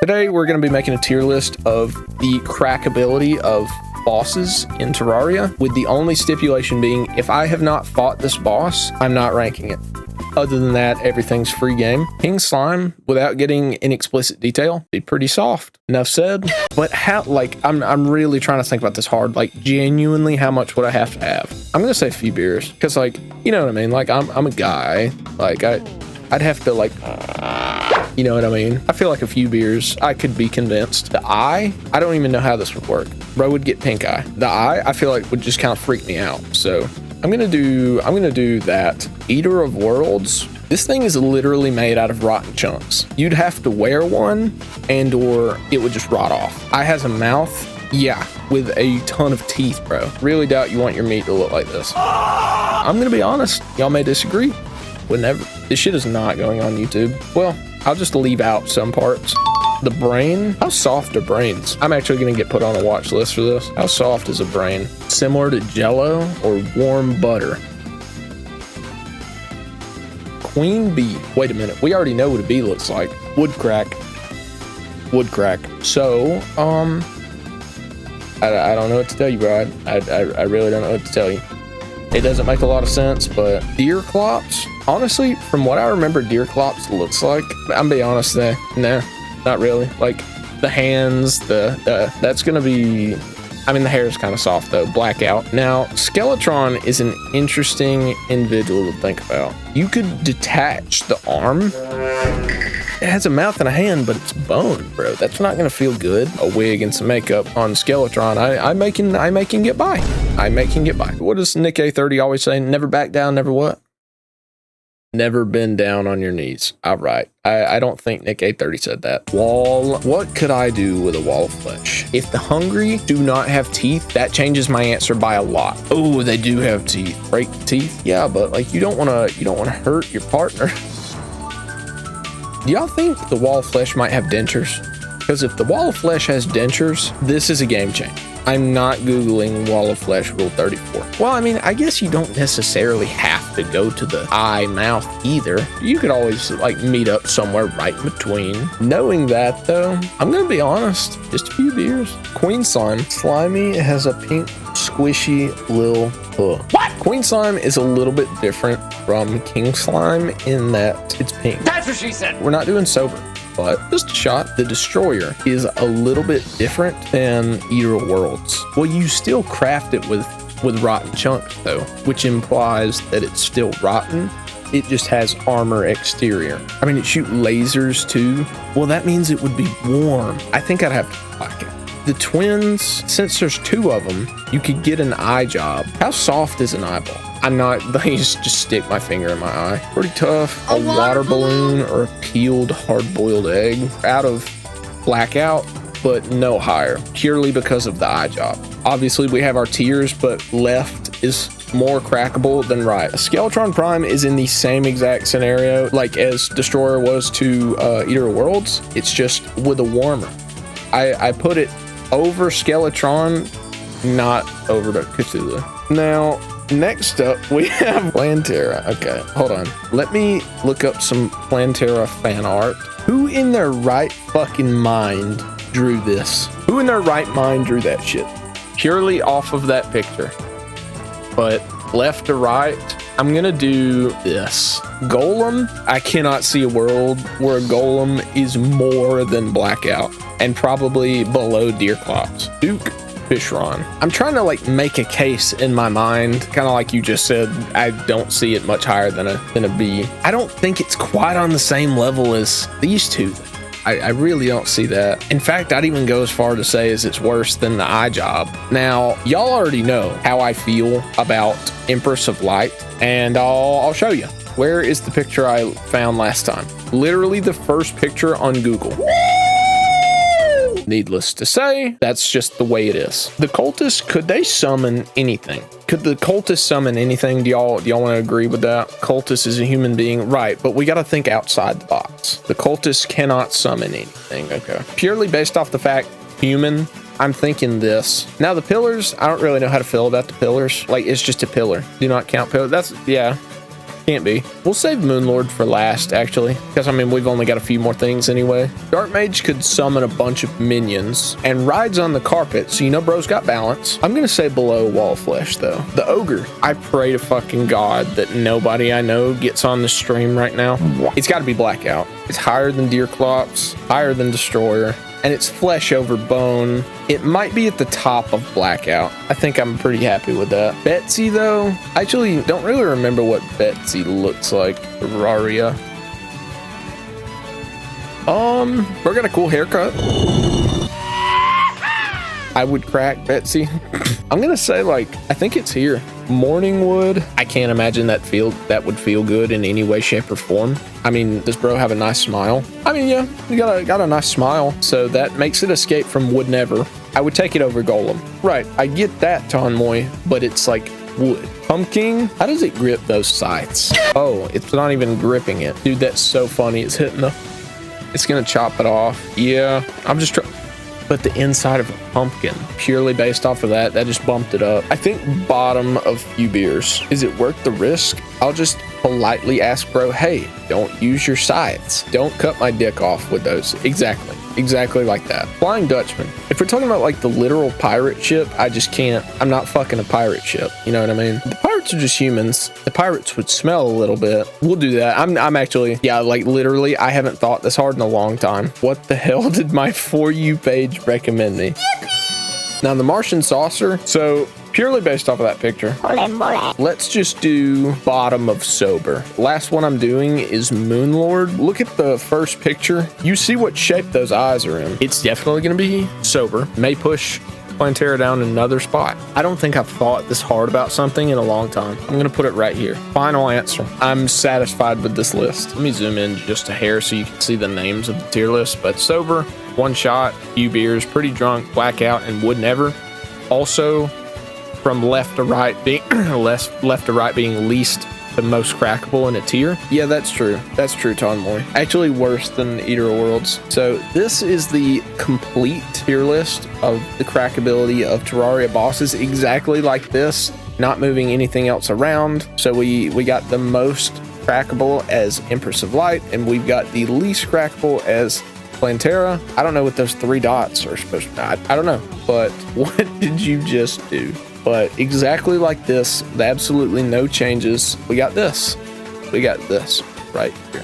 Today we're going to be making a tier list of the crackability of bosses in Terraria, with the only stipulation being if I have not fought this boss, I'm not ranking it. Other than that, everything's free game. King Slime, without getting in explicit detail, be pretty soft. Enough said. But how, like, I'm really trying to think about this hard. Like, genuinely, how much would I have to have? I'm gonna say a few beers, because, like, you know what I mean? Like, I'm a guy. Like, I'd have to, like, you know what I mean? I feel like a few beers, I could be convinced. The eye, I don't even know how this would work. Bro would get pink eye. The eye, I feel like would just kind of freak me out. So I'm gonna do that. Eater of Worlds. This thing is literally made out of rotten chunks. You'd have to wear one and or it would just rot off. Eye has a mouth. Yeah, with a ton of teeth, bro. Really doubt you want your meat to look like this. I'm gonna be honest. Y'all may disagree. Whenever this shit is not going on YouTube. Well, I'll just leave out some parts. The brain, how soft are brains? I'm actually gonna get put on a watch list for this. How soft is a brain? Similar to Jello or warm butter? Queen bee. Wait a minute, we already know what a bee looks like. Wood crack. Wood crack. So, I don't know what to tell you, bro. I really don't know what to tell you. It doesn't make a lot of sense, but deer clops, honestly, from what I remember deer clops looks like, I'm being honest there, no, not really. Like the hands, that's gonna be, I mean, the hair is kind of soft though, blackout. Now, Skeletron is an interesting individual to think about. You could detach the arm. It has a mouth and a hand, but it's bone, bro. That's not gonna feel good. A wig and some makeup on Skeletron, I make can get by. I make can get by. What does Nick A30 always say? Never back down, never what? Never bend down on your knees. All right. I don't think Nick A30 said that. Wall. What could I do with a wall of flesh? If the hungry do not have teeth, that changes my answer by a lot. Oh, they do have teeth. Break the teeth? Yeah, but like you don't wanna hurt your partner. Do y'all think the wall of flesh might have dentures? Because if the wall of flesh has dentures, this is a game changer. I'm not Googling wall of flesh rule 34. Well, I mean, I guess you don't necessarily have to go to the eye mouth either. You could always like meet up somewhere right in between. Knowing that though, I'm gonna be honest, just a few beers. Queen Slime. Slimy has a pink squishy lil hook. What? Queen Slime is a little bit different from King Slime in that it's pink. That's what she said. We're not doing sober. But just a shot. The Destroyer is a little bit different than Eater of Worlds. Well, you still craft it with rotten chunks though, which implies that it's still rotten. It just has armor exterior. I mean, it shoots lasers too. Well, that means it would be warm. I think I'd have to like it. The twins, since there's two of them, you could get an eye job. How soft is an eyeball? I'm not, they just stick my finger in my eye. Pretty tough. A water balloon or a peeled hard-boiled egg out of blackout, but no higher, purely because of the eye job. Obviously, we have our tiers, but left is more crackable than right. Skeletron Prime is in the same exact scenario like as Destroyer was to Eater of Worlds. It's just with a warmer. I put it over Skeletron, not over to Cthulhu. Now, next up, we have Plantera. Okay, hold on. Let me look up some Plantera fan art. Who in their right fucking mind drew this? Who in their right mind drew that shit? Purely off of that picture. But left to right, I'm gonna do this. Golem, I cannot see a world where a golem is more than blackout and probably below deer clops. Duke Fishron. I'm trying to like make a case in my mind, kind of like you just said. I don't see it much higher than a B. I don't think it's quite on the same level as these two. I really don't see that. In fact, I'd even go as far to say as it's worse than the eye job. Now, y'all already know how I feel about Empress of Light, and I'll show you. Where is the picture I found last time? Literally the first picture on Google. Needless to say, that's just the way it is. The cultists, could they summon anything? Could the cultist summon anything? Do y'all want to agree with that? Cultist is a human being, right? But we got to think outside the box. The cultist cannot summon anything. Okay, purely based off the fact human. I'm thinking this. Now the pillars, I don't really know how to feel about the pillars. Like it's just a pillar. Do not count pillars. That's yeah. Can't be. We'll save Moonlord for last, actually, because I mean, we've only got a few more things anyway. Dark Mage could summon a bunch of minions and rides on the carpet, so you know bro's got balance. I'm gonna say below Wall Flesh, though. The Ogre. I pray to fucking God that nobody I know gets on the stream right now. It's got to be Blackout. It's higher than Deerclops, higher than Destroyer, and it's flesh over bone. It might be at the top of Blackout. I think I'm pretty happy with that. Betsy, though, I actually don't really remember what Betsy looks like. Terraria. Bro got a cool haircut. I would crack Betsy. I'm gonna say, like, I think it's here. Morningwood. I can't imagine that would feel good in any way, shape, or form. I mean, does bro have a nice smile? I mean, yeah, you got a nice smile, so that makes it escape from Would Never. I would take it over Golem. Right, I get that, Tonmoy, but it's like wood. Pumpkin, how does it grip those scythes? Oh, it's not even gripping it. Dude, that's so funny. It's hitting it's gonna chop it off. Yeah, I'm just trying. But the inside of a pumpkin, purely based off of that just bumped it up. I think bottom of few beers. Is it worth the risk? I'll just politely ask bro, hey, don't use your scythes. Don't cut my dick off with those. Exactly like that. Flying Dutchman. If we're talking about like the literal pirate ship, I just can't. I'm not fucking a pirate ship. You know what I mean? The pirates are just humans. The pirates would smell a little bit. We'll do that. I'm actually, yeah, like literally, I haven't thought this hard in a long time. What the hell did my For You page recommend me? Yippee! Now the Martian saucer. So purely based off of that picture, let's just do bottom of sober. Last one I'm doing is Moonlord. Look at the first picture. You see what shape those eyes are in. It's definitely going to be sober. May push Plantera down another spot. I don't think I've thought this hard about something in a long time. I'm going to put it right here. Final answer. I'm satisfied with this list. Let me zoom in just a hair so you can see the names of the tier list. But sober, one shot, few beers, pretty drunk, blackout, and would never. Also, from left to right being least to most crackable in a tier. Yeah, that's true. That's true, Tonmoy. Actually worse than Eater of Worlds. So this is the complete tier list of the crackability of Terraria bosses, exactly like this, not moving anything else around. So we got the most crackable as Empress of Light, and we've got the least crackable as Plantera. I don't know what those 3 dots are supposed to be. I don't know, but what did you just do? But exactly like this, with absolutely no changes, we got this right here.